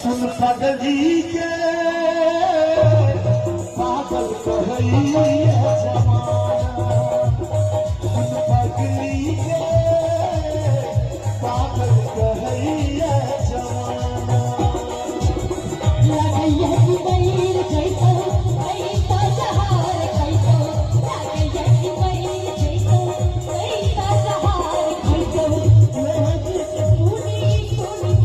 उन पगली के पागल कहैया जमाना, उन पगली के पागल कहैया जमाना। लगैया कि बैर जैतो ऐसा सहार खैतो, लगैया कि बैर जैतो ऐसा सहार खैतो। महक के पूरी पूरी